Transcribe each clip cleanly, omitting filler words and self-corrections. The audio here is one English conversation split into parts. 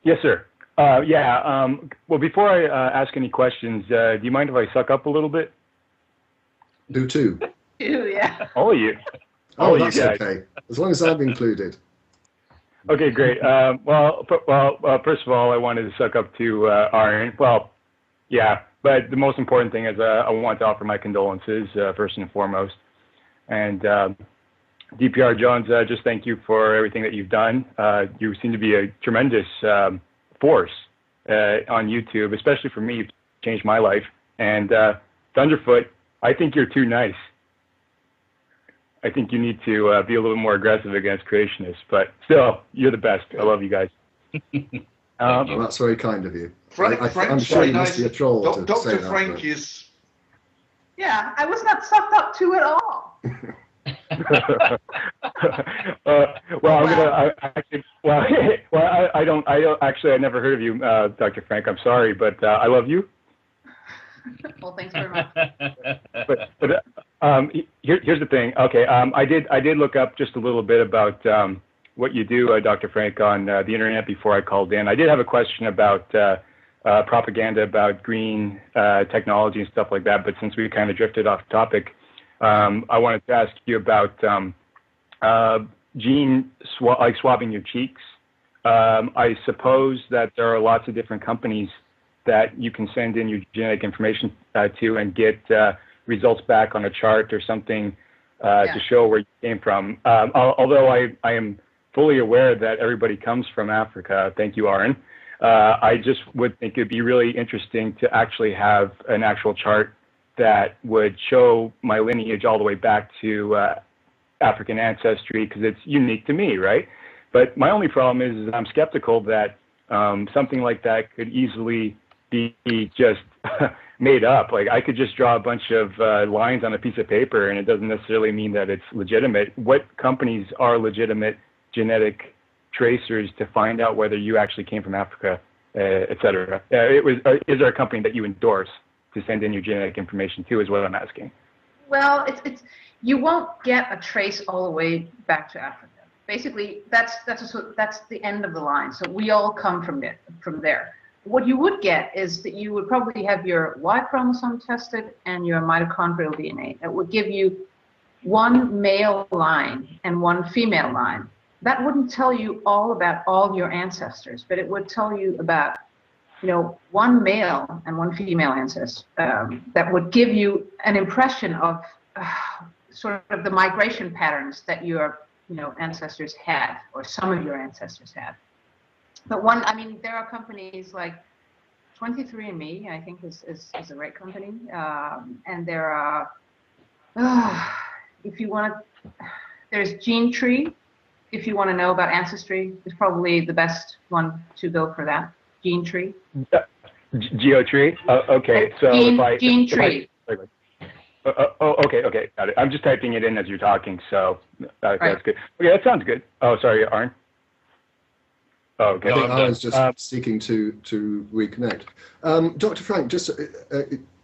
Yes, sir. Well, before I ask any questions, do you mind if I suck up a little bit? Do too. Yeah. All of you. Oh, that's okay. As long as I'm included. Okay, great. First of all, I wanted to suck up to Aaron. Well, yeah, but the most important thing is I want to offer my condolences first and foremost. And DPR Jones, just thank you for everything that you've done. You seem to be a tremendous force on YouTube, especially for me. You've changed my life. And Thunderfoot, I think you're too nice. I think you need to be a little more aggressive against creationists, but still, you're the best. I love you guys. Well, that's very kind of you. I'm sure you must be a troll. Dr. Frank is. Yeah, I was not sucked up to at all. I never heard of you, Dr. Frank. I'm sorry, but I love you. Well, thanks very much. Here's the thing. Okay, I did look up just a little bit about what you do, Dr. Frank, on the internet before I called in. I did have a question about propaganda about green technology and stuff like that, but since we kind of drifted off topic, I wanted to ask you about swabbing your cheeks. I suppose that there are lots of different companies that you can send in your genetic information to and get results back on a chart or something to show where you came from. Although I am fully aware that everybody comes from Africa, thank you, Aaron. I just would think it'd be really interesting to actually have an actual chart that would show my lineage all the way back to African ancestry, because it's unique to me, right? But my only problem is I'm skeptical that something like that could easily be just made up. Like, I could just draw a bunch of lines on a piece of paper, and it doesn't necessarily mean that it's legitimate. What companies are legitimate genetic tracers to find out whether you actually came from Africa, et cetera? Is there a company that you endorse to send in your genetic information to, is what I'm asking? Well, you won't get a trace all the way back to Africa. Basically, that's the end of the line. So we all come from there. What you would get is that you would probably have your Y chromosome tested and your mitochondrial DNA. That would give you one male line and one female line. That wouldn't tell you all about all your ancestors, but it would tell you about, one male and one female ancestor. That would give you an impression of sort of the migration patterns that your ancestors had, or some of your ancestors had. But there are companies like 23andMe, I think is a great company, and there are, there's GeneTree. If you want to know about Ancestry, it's probably the best one to go for that. GeneTree. GeoTree. Okay, so GeneTree. Okay, got it. I'm just typing it in as you're talking, so that's good. Okay, that sounds good. Oh, sorry, Arn. Oh, okay. I think I was just seeking to reconnect. Dr. Frank, just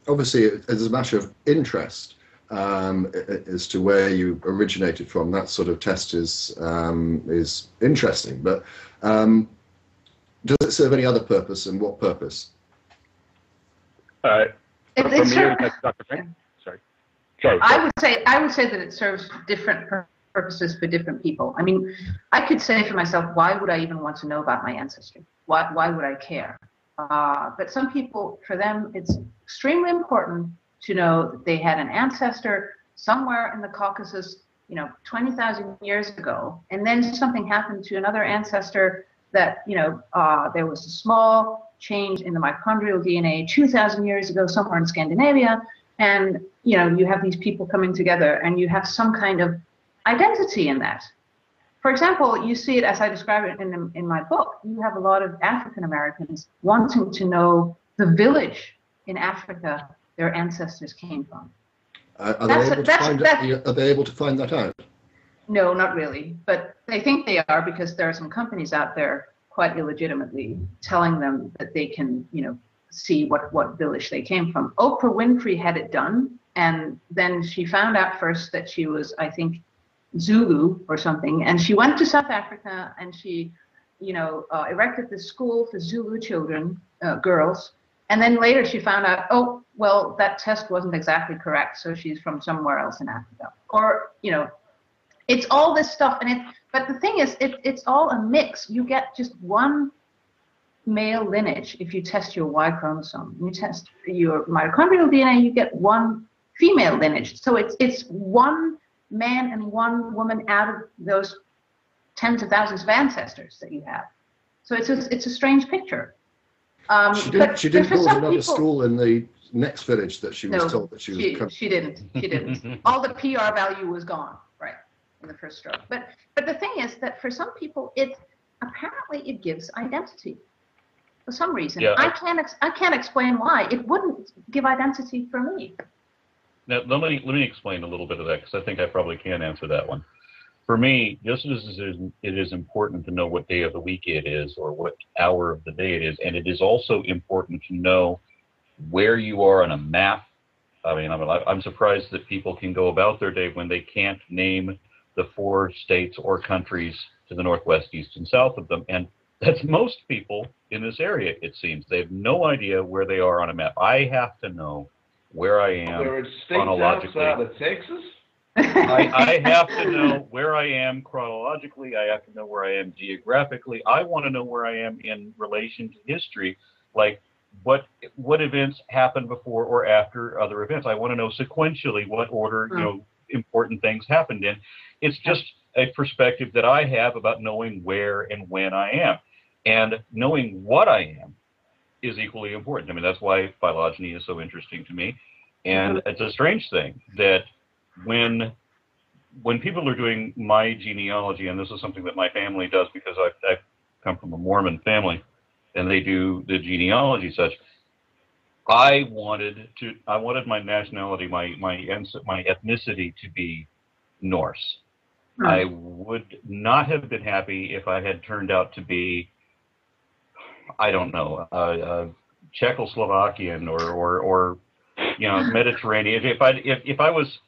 obviously, as a matter of interest as to where you originated from, that sort of test is interesting. But does it serve any other purpose, and what purpose? For me, Dr. Frank? Sorry. I would say that it serves different purposes for different people. I mean, I could say for myself, why would I even want to know about my ancestry? Why would I care? But some people, for them, it's extremely important to know that they had an ancestor somewhere in the Caucasus, 20,000 years ago, and then something happened to another ancestor that, there was a small change in the mitochondrial DNA 2,000 years ago somewhere in Scandinavia, and, you have these people coming together, and you have some kind of identity in that. For example, you see it as I describe it in my book. You have a lot of African Americans wanting to know the village in Africa their ancestors came from. Are they able to find that out? No, not really. But they think they are, because there are some companies out there quite illegitimately telling them that they can, see what village they came from. Oprah Winfrey had it done, and then she found out first that she was, I think, Zulu or something, and she went to South Africa, and she erected this school for Zulu children, girls. And then later she found out, oh, well, that test wasn't exactly correct. So she's from somewhere else in Africa. Or, it's all this stuff. But the thing is, it's all a mix. You get just one male lineage if you test your Y chromosome. You test your mitochondrial DNA, you get one female lineage. So it's one man and one woman out of those tens of thousands of ancestors that you have. So it's a strange picture. She didn't go to another school in the next village that she was told that she was. She didn't. All the PR value was gone, right, in the first stroke. But the thing is that for some people, apparently it gives identity. For some reason, I can't explain why. It wouldn't give identity for me. Now let me explain a little bit of that, because I think I probably can answer that one. For me, just as it is important to know what day of the week it is or what hour of the day it is, and it is also important to know where you are on a map. I mean, I'm surprised that people can go about their day when they can't name the 4 states or countries to the northwest, east, and south of them. And that's most people in this area, it seems. They have no idea where they are on a map. I have to know where I am There are states chronologically. outside of Texas? I have to know where I am chronologically. I have to know where I am geographically. I want to know where I am in relation to history, like what events happened before or after other events. I want to know sequentially what order important things happened in. It's just a perspective that I have about knowing where and when I am, and knowing what I am is equally important. I mean, that's why phylogeny is so interesting to me, and it's a strange thing that when people are doing my genealogy, and this is something that my family does because I come from a Mormon family, and they do the genealogy such. I wanted my nationality, my ethnicity to be Norse. I would not have been happy if I had turned out to be, I don't know, Czechoslovakian or Mediterranean. If I was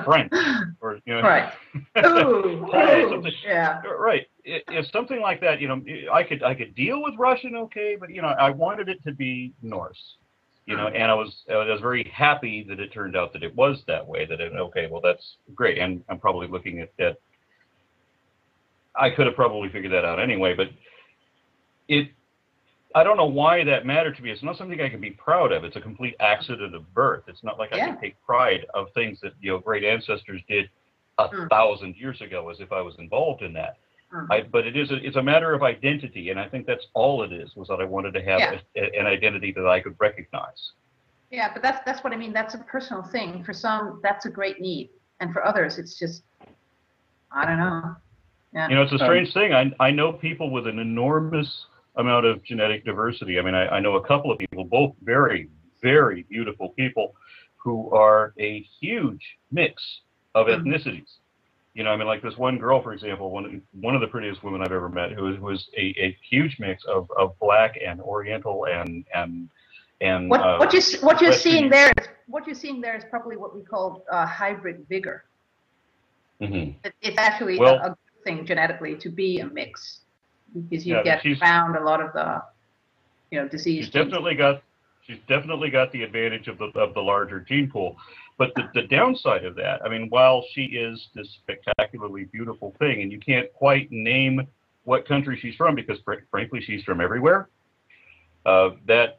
French, or right. Yeah. Right. If something like that, I could deal with Russian, okay, but I wanted it to be Norse, and I was very happy that it turned out that it was that way. Okay, well, that's great, and I'm probably looking at that. I could have probably figured that out anyway, but I don't know why that mattered to me. It's not something I can be proud of. It's a complete accident of birth. It's not like I can take pride of things that great ancestors did 1,000 years ago, as if I was involved in that. But it's a matter of identity, and I think that's all it is. Was that I wanted to have an identity that I could recognize. Yeah, but that's what I mean. That's a personal thing. For some, that's a great need, and for others, it's just, I don't know. Yeah. It's a strange thing. I know people with an enormous amount of genetic diversity. I mean, I know a couple of people, both very, very beautiful people, who are a huge mix of ethnicities. Like this one girl, for example, one of the prettiest women I've ever met, who was a huge mix of Black and Oriental and what you're seeing there is probably what we call hybrid vigor. It's actually a good thing genetically to be a mix, because you get found a lot of the disease. She's definitely got the advantage of the larger gene pool. But the downside of that, I mean, while she is this spectacularly beautiful thing, and you can't quite name what country she's from because frankly she's from everywhere, that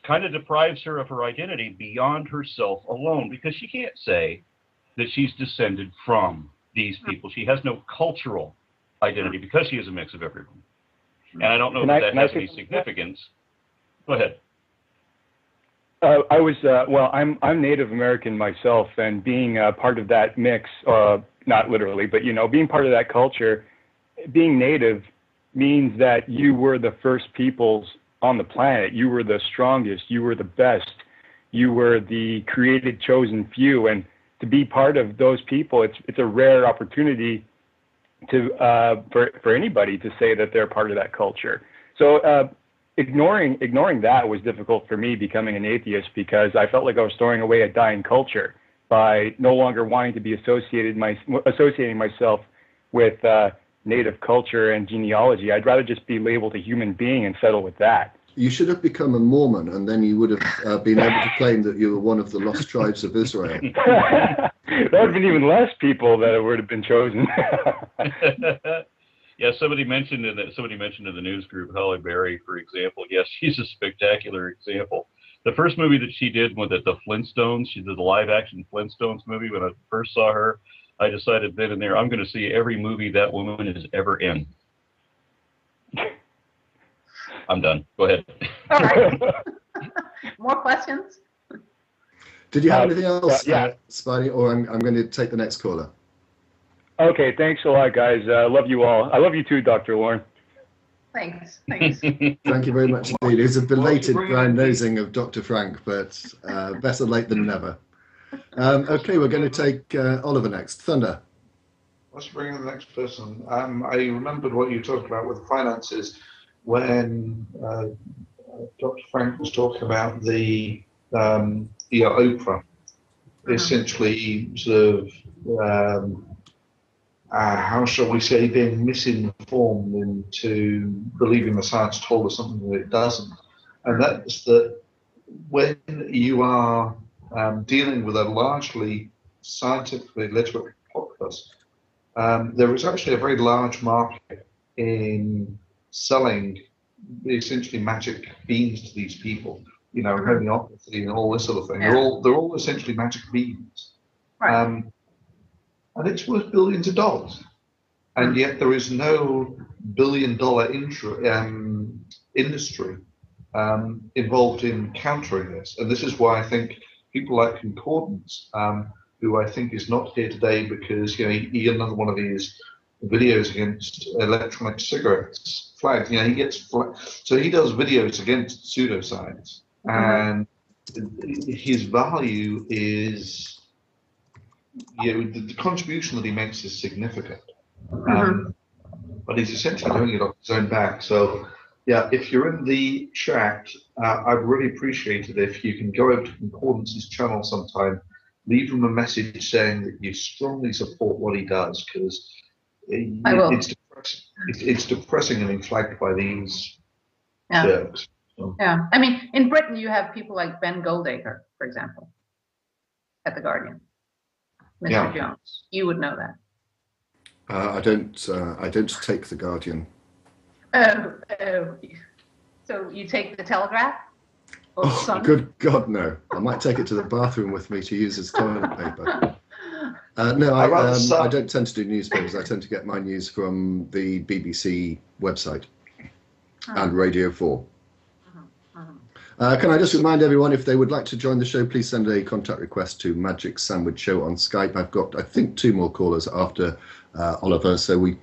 kind of deprives her of her identity beyond herself alone, because she can't say that she's descended from these people. She has no cultural identity because she is a mix of everyone. And I don't know if that has any significance. Go ahead. I'm Native American myself, and being part of that mix, not literally, but being part of that culture, being Native means that you were the first peoples on the planet. You were the strongest. You were the best. You were the created, chosen few, and to be part of those people, it's a rare opportunity for anybody to say that they're part of that culture. So ignoring that was difficult for me, becoming an atheist, because I felt like I was throwing away a dying culture by no longer wanting to be associating myself with native culture and genealogy. I'd rather just be labeled a human being and settle with that. You should have become a Mormon, and then you would have been able to claim that you were one of the lost tribes of Israel. That would have been even less people that would have been chosen. Yeah, somebody mentioned in the news group, Holly Berry, for example. Yes, she's a spectacular example. The first movie that she did was at the Flintstones. She did the live-action Flintstones movie. When I first saw her, I decided then and there, I'm going to see every movie that woman is ever in. I'm done. Go ahead. All right. More questions? Did you have anything else, yeah. Spidey, or I'm going to take the next caller? Okay, thanks a lot, guys. Love you all. I love you too, Dr. Lauren. Thanks. Thank you very much indeed. It was a belated brown-nosing of Dr. Frank, but better late than never. Okay, we're going to take Oliver next. Thunder. Let's bring in the next person. I remembered what you talked about with finances when Dr. Frank was talking about the Oprah, essentially sort of how shall we say, being misinformed into believing the science told us something that it doesn't. And that's that when you are dealing with a largely scientifically literate populace, there is actually a very large market in selling essentially magic beans to these people, you know, homeopathy and all this sort of thing. Yeah. They're all essentially magic beans. Right. And it's worth billions of dollars. And yet there is no billion-dollar industry involved in countering this. And this is why I think people like Concordance, who I think is not here today because, you know, he had another one of these videos against electronic cigarettes flagged. You know, he gets flagged. So he does videos against pseudoscience. And his value is, you know, the contribution that he makes is significant, but he's essentially doing it off his own back. So, yeah, if you're in the chat, I'd really appreciate it if you can go over to Concordance's channel sometime, leave him a message saying that you strongly support what he does, because it's depressing and being flagged by these jerks. So. Yeah, I mean, in Britain, you have people like Ben Goldacre, for example, at The Guardian. Mr. Jones, you would know that. I don't take The Guardian. Oh. So you take the Telegraph? Or the Sun? Good God, no. I might take it to the bathroom with me to use as toilet paper. No, I don't tend to do newspapers. I tend to get my news from the BBC website and Radio 4. Can I just remind everyone, if they would like to join the show, please send a contact request to Magic Sandwich Show on Skype. I've got, I think, 2 more callers after Oliver, so we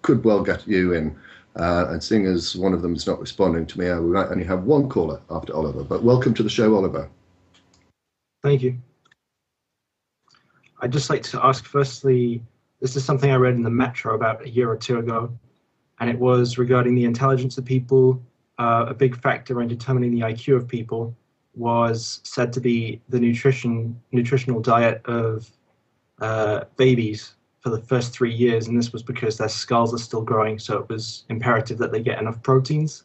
could well get you in. And seeing as one of them is not responding to me, we might only have 1 caller after Oliver. But welcome to the show, Oliver. Thank you. I'd just like to ask, firstly, this is something I read in the Metro about a year or 2 ago, and it was regarding the intelligence of people. A big factor in determining the IQ of people was said to be the nutritional diet of babies for the first 3 years, and this was because their skulls are still growing, so it was imperative that they get enough proteins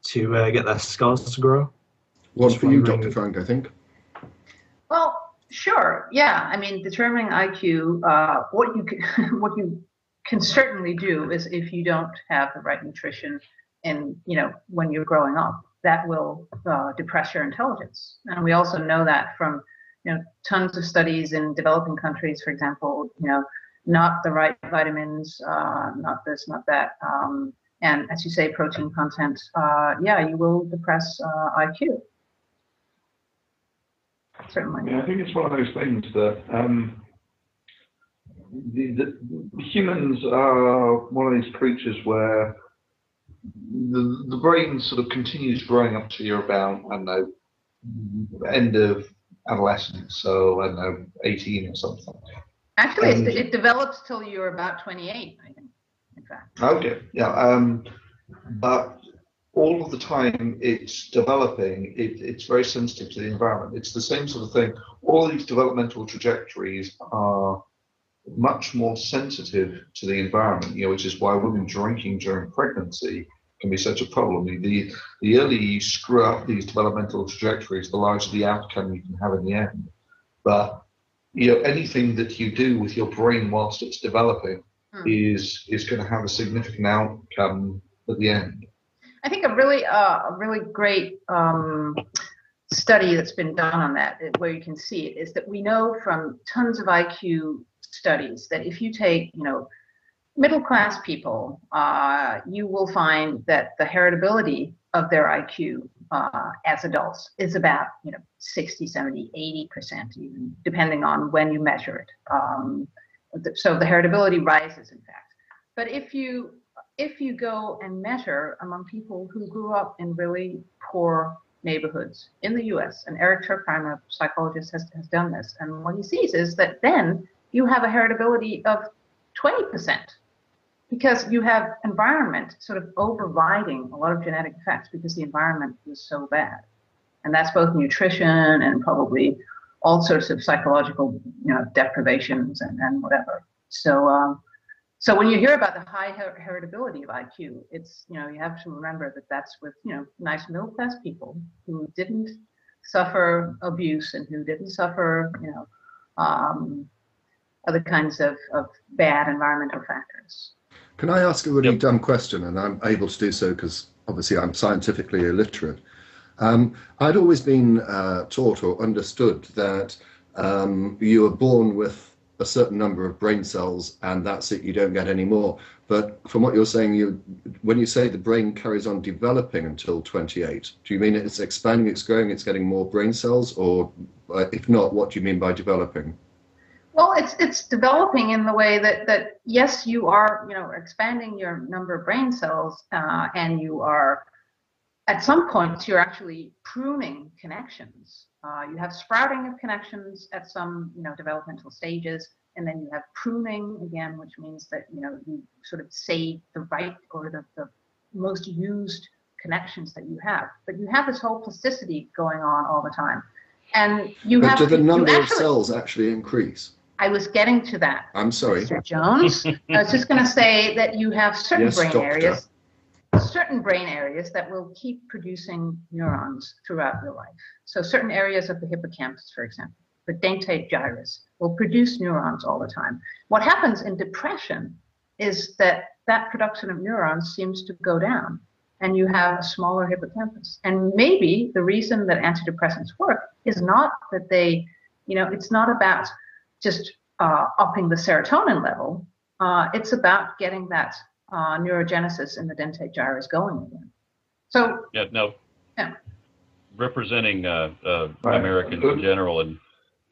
to get their skulls to grow. One for you, Dr. Frank, I think. Well, sure, yeah. I mean, determining IQ, what you can certainly do is if you don't have the right nutrition, and when you're growing up, that will depress your intelligence. And we also know that from tons of studies in developing countries, for example, not the right vitamins, not this, not that, and as you say, protein content. You will depress IQ. Certainly. Yeah, I think it's one of those things that the humans are one of these creatures where the brain sort of continues growing up to you're about, I don't know, end of adolescence, so I don't know, 18 or something. Actually, it develops till you're about 28, I think, in fact. Okay, yeah, but all of the time it's developing, it's very sensitive to the environment. It's the same sort of thing. All these developmental trajectories are much more sensitive to the environment, which is why women drinking during pregnancy can be such a problem. The earlier you screw up these developmental trajectories, the larger the outcome you can have in the end. But anything that you do with your brain whilst it's developing is going to have a significant outcome at the end. I think a really great study that's been done on that, where you can see it, is that we know from tons of IQ studies that if you take, middle-class people, you will find that the heritability of their IQ as adults is about 60, 70, 80% even, depending on when you measure it. So the heritability rises, in fact. But if you go and measure among people who grew up in really poor neighborhoods in the US, and Eric Turkheim, a psychologist, has done this, and what he sees is that then you have a heritability of 20%, because you have environment sort of overriding a lot of genetic effects because the environment was so bad. And that's both nutrition and probably all sorts of psychological deprivations and whatever. So when you hear about the high heritability of IQ, it's, you have to remember that that's with, nice middle-class people who didn't suffer abuse and who didn't suffer, other kinds of bad environmental factors. Can I ask a really dumb question? And I'm able to do so because obviously I'm scientifically illiterate. I'd always been taught or understood that you are born with a certain number of brain cells and that's it, you don't get any more. But from what you're saying, when you say the brain carries on developing until 28, do you mean it's expanding, it's growing, it's getting more brain cells? Or if not, what do you mean by developing? Well, it's developing in the way that yes, you are expanding your number of brain cells, and you are at some points you're actually pruning connections. You have sprouting of connections at some developmental stages, and then you have pruning again, which means that you sort of save the right or the most used connections that you have. But you have this whole plasticity going on all the time, and you but have. Do the number of cells actually increase? I was getting to that. I'm sorry, Mr. Jones. I was just going to say that you have certain brain areas that will keep producing neurons throughout your life. So certain areas of the hippocampus, for example, the dentate gyrus, will produce neurons all the time. What happens in depression is that production of neurons seems to go down, and you have a smaller hippocampus. And maybe the reason that antidepressants work is not that they, it's not about just upping the serotonin level. It's about getting that neurogenesis in the dentate gyrus going again. So representing Americans in general and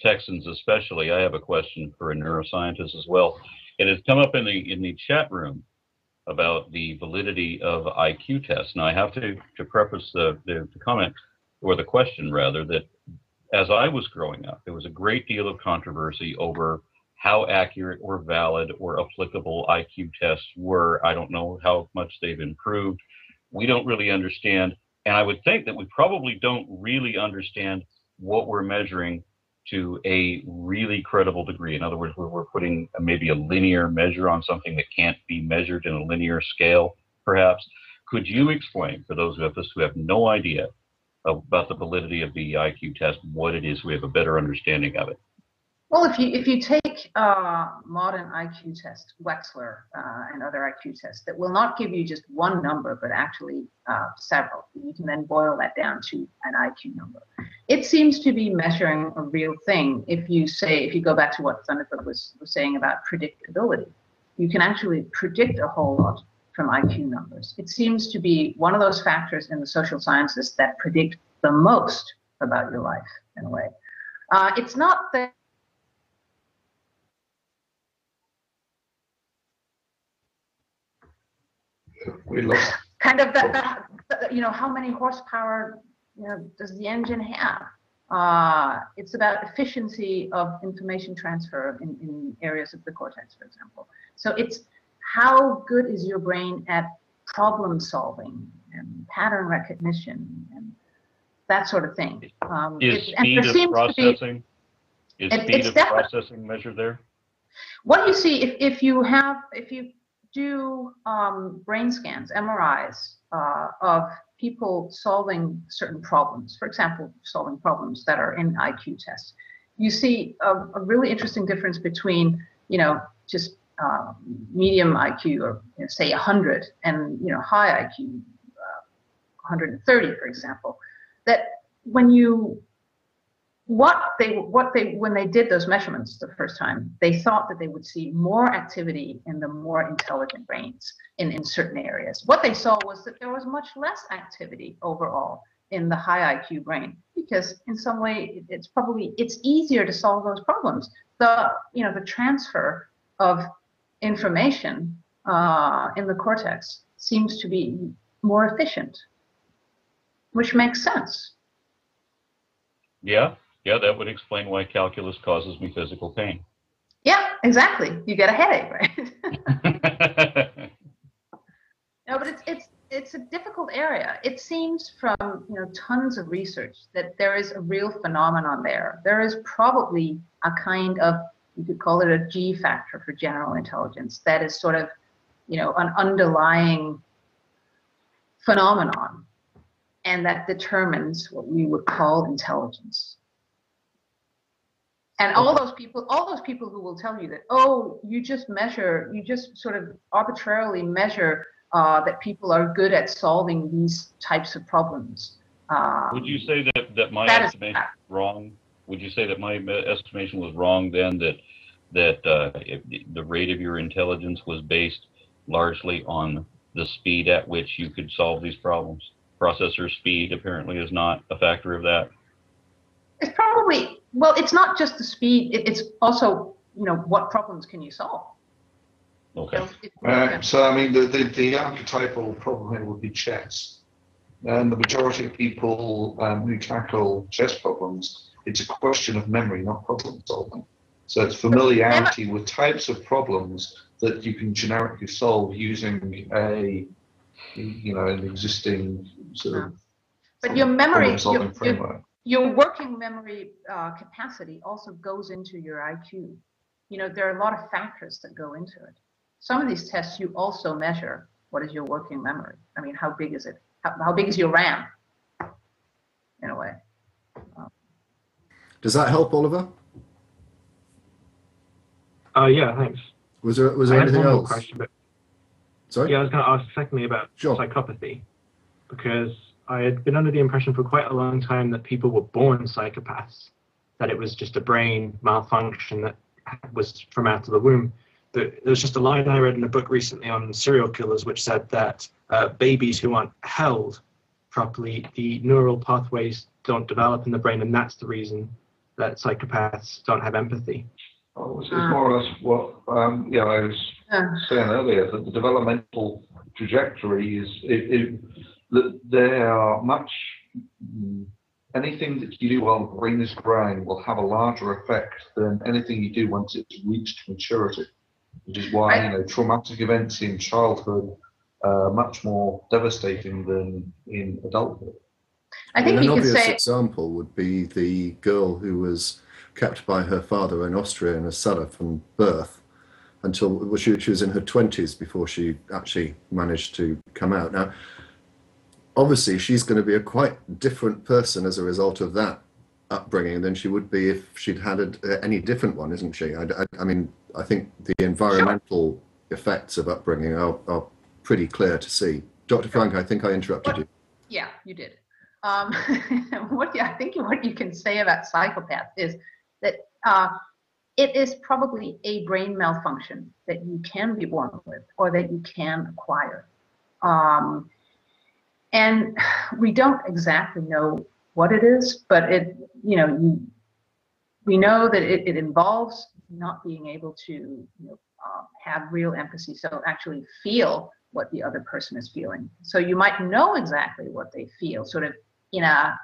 Texans especially, I have a question for a neuroscientist as well. It has come up in the chat room about the validity of IQ tests. Now I have to preface the comment, or the question rather, that as I was growing up, there was a great deal of controversy over how accurate or valid or applicable IQ tests were. I don't know how much they've improved. We don't really understand. And I would think that we probably don't really understand what we're measuring to a really credible degree. In other words, we're putting maybe a linear measure on something that can't be measured in a linear scale, perhaps. Could you explain, for those of us who have no idea about the validity of the IQ test, what it is, so we have a better understanding of it? Well, if you take modern IQ tests, Wechsler and other IQ tests, that will not give you just one number, but actually several. You can then boil that down to an IQ number. It seems to be measuring a real thing. If you go back to what Thunderfoot was saying about predictability, you can actually predict a whole lot from IQ numbers. It seems to be one of those factors in the social sciences that predict the most about your life, in a way. It's not that we lost kind of that how many horsepower does the engine have? It's about efficiency of information transfer in areas of the cortex, for example. So it's how good is your brain at problem solving and pattern recognition and that sort of thing. Is speed of processing measured there? What you see if you do brain scans, MRIs of people solving certain problems, for example, solving problems that are in IQ tests, you see a really interesting difference between, just medium IQ, or say 100, and high IQ, 130, for example. That when they did those measurements the first time, they thought that they would see more activity in the more intelligent brains in certain areas. What they saw was that there was much less activity overall in the high IQ brain, because in some way it's easier to solve those problems. The transfer of information in the cortex seems to be more efficient, which makes sense. Yeah, that would explain why calculus causes me physical pain. Yeah, exactly. You get a headache, right? No, but it's a difficult area. It seems from tons of research that there is a real phenomenon there. There is probably a kind of, you could call it a G factor for general intelligence, that is sort of an underlying phenomenon, and that determines what we would call intelligence. And all those people who will tell you that, oh, you just sort of arbitrarily measure that people are good at solving these types of problems. Would you say that my estimation was wrong? Would you say that my estimation was wrong then, that the rate of your intelligence was based largely on the speed at which you could solve these problems? Processor speed apparently is not a factor of that. It's probably, well, it's not just the speed, it's also, what problems can you solve? Okay. So, I mean, the archetypal problem here would be chess. And the majority of people who tackle chess problems, it's a question of memory, not problem solving. So it's familiarity with types of problems that you can generically solve using an existing sort of but your memory, problem-solving framework. Your working memory capacity also goes into your IQ. There are a lot of factors that go into it. Some of these tests you also measure what is your working memory. I mean, how big is it? How big is your RAM? In a way. Does that help, Oliver? Yeah, thanks. Was there anything one else? More question, but sorry? Yeah, I was going to ask secondly about psychopathy, because I had been under the impression for quite a long time that people were born psychopaths, that it was just a brain malfunction that was from out of the womb. There was just a line I read in a book recently on serial killers which said that babies who aren't held properly, the neural pathways don't develop in the brain, and that's the reason that psychopaths don't have empathy. Oh, it's more or less what I was saying earlier, that the developmental trajectory is that there are anything that you do while the brain is growing will have a larger effect than anything you do once it's reached maturity, which is why traumatic events in childhood are much more devastating than in adulthood. I think an you could obvious say example would be the girl who was kept by her father in Austria in a cellar from birth until she was in her 20s before she actually managed to come out. Now, obviously, she's going to be a quite different person as a result of that upbringing than she would be if she'd had any different one, isn't she? I mean, I think the environmental effects of upbringing are pretty clear to see. Dr. Frank, I think I interrupted you. Yeah, you did. I think what you can say about psychopaths is that it is probably a brain malfunction that you can be born with or that you can acquire. And we don't exactly know what it is, but we know that it involves not being able to have real empathy, so actually feel what the other person is feeling. So you might know exactly what they feel, sort of in a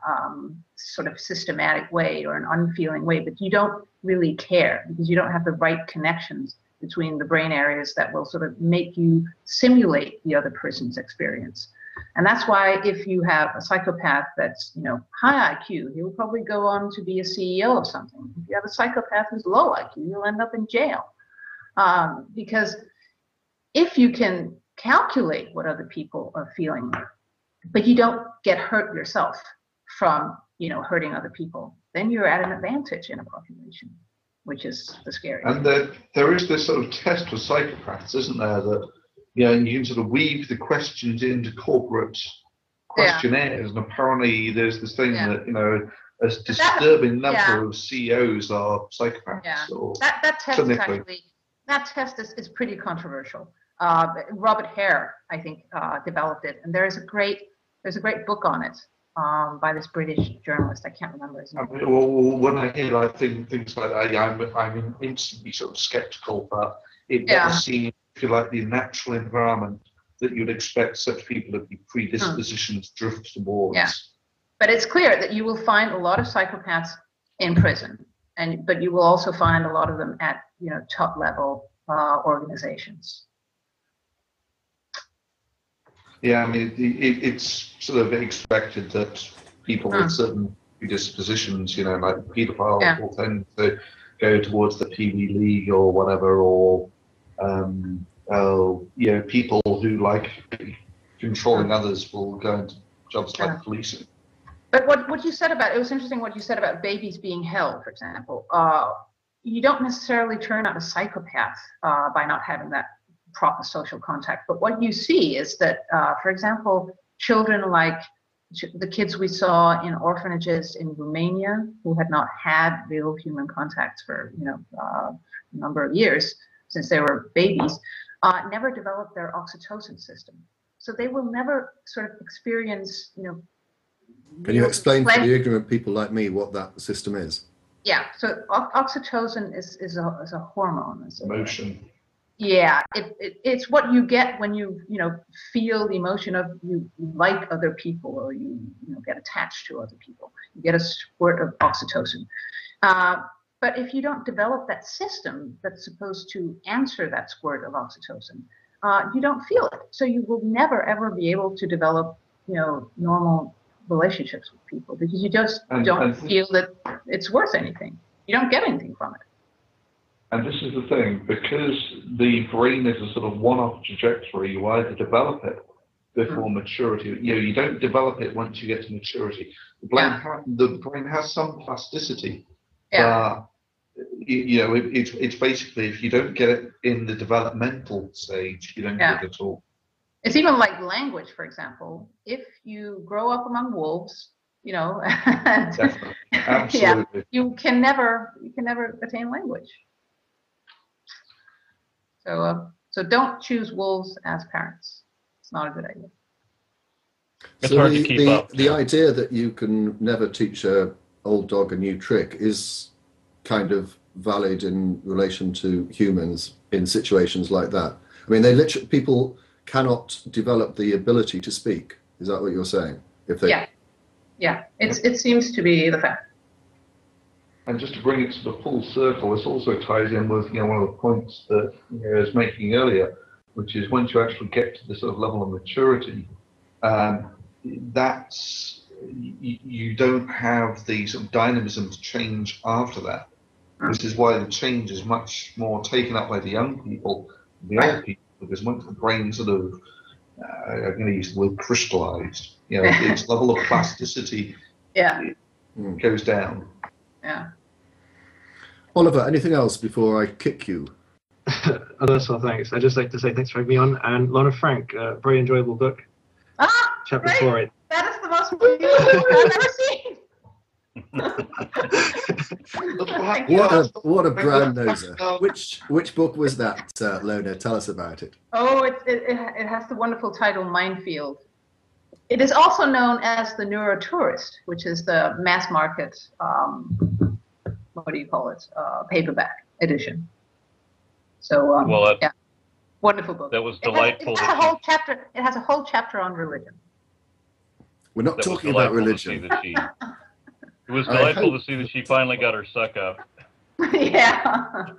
sort of systematic way or an unfeeling way, but you don't really care because you don't have the right connections between the brain areas that will sort of make you simulate the other person's experience. And that's why if you have a psychopath that's high IQ, he'll probably go on to be a CEO of something. If you have a psychopath who's low IQ, you'll end up in jail. Because if you can calculate what other people are feeling, but you don't get hurt yourself from, hurting other people, then you're at an advantage in a population, which is the scary thing. And there is this sort of test for psychopaths, isn't there? That you can sort of weave the questions into corporate questionnaires, and apparently there's this thing that a disturbing number of CEOs are psychopaths. Yeah. Or that test is pretty controversial. Robert Hare, I think, developed it, and there's a great book on it by this British journalist. I can't remember his name. Well, when I hear things like that, I'm instantly sort of skeptical, but it does seem, if you like, the natural environment that you'd expect such people to be predispositions drift towards. Yeah, but it's clear that you will find a lot of psychopaths in prison, but you will also find a lot of them at top level organizations. Yeah, I mean, it's sort of expected that people with certain predispositions, like pedophiles, will tend to go towards the PV League or whatever, or people who like controlling others will go into jobs like policing. But what you said about, it was interesting what you said about babies being held, for example. You don't necessarily turn out a psychopath by not having that proper social contact. But what you see is that, for example, children like the kids we saw in orphanages in Romania who had not had real human contact for a number of years since they were babies, never developed their oxytocin system. So they will never sort of experience, Can you explain to the ignorant people like me what that system is? Yeah, so oxytocin is a hormone. Emotion. Yeah, it's what you get when you feel the emotion of you like other people, or you get attached to other people. You get a squirt of oxytocin. But if you don't develop that system that's supposed to answer that squirt of oxytocin, you don't feel it. So you will never ever be able to develop normal relationships with people, because you just don't feel that it's worth anything. You don't get anything from it. And this is the thing, because the brain is a sort of one-off trajectory, you either develop it before maturity. You don't develop it once you get to maturity. The brain has some plasticity, but it's basically, if you don't get it in the developmental stage, you don't get it at all. It's even like language, for example. If you grow up among wolves, Absolutely. you can never attain language. So don't choose wolves as parents. It's not a good idea. It's hard to keep up. The idea that you can never teach an old dog a new trick is kind of valid in relation to humans in situations like that. I mean, people cannot develop the ability to speak. Is that what you're saying? Yeah. It seems to be the fact. And just to bring it to the full circle, this also ties in with one of the points that I was making earlier, which is once you actually get to this sort of level of maturity, you don't have the sort of dynamism to change after that. This is why the change is much more taken up by the young people than the old people, because once the brain sort of, I'm going to use the word crystallized, its level of plasticity goes down. Yeah. Oliver, anything else before I kick you? That's all, thanks. I'd just like to say thanks for having me on. And Lorna Frank, very enjoyable book. Chapter 4. That is the most beautiful book I've ever seen. What a brown noser. Which book was that, Lorna? Tell us about it. Oh, it has the wonderful title Mindfield. It is also known as the Neurotourist, which is the mass market, paperback edition. So, wonderful book. That was delightful. It has a whole chapter on religion. We're not talking about religion. It was delightful to see that she finally got her suck up. Yeah.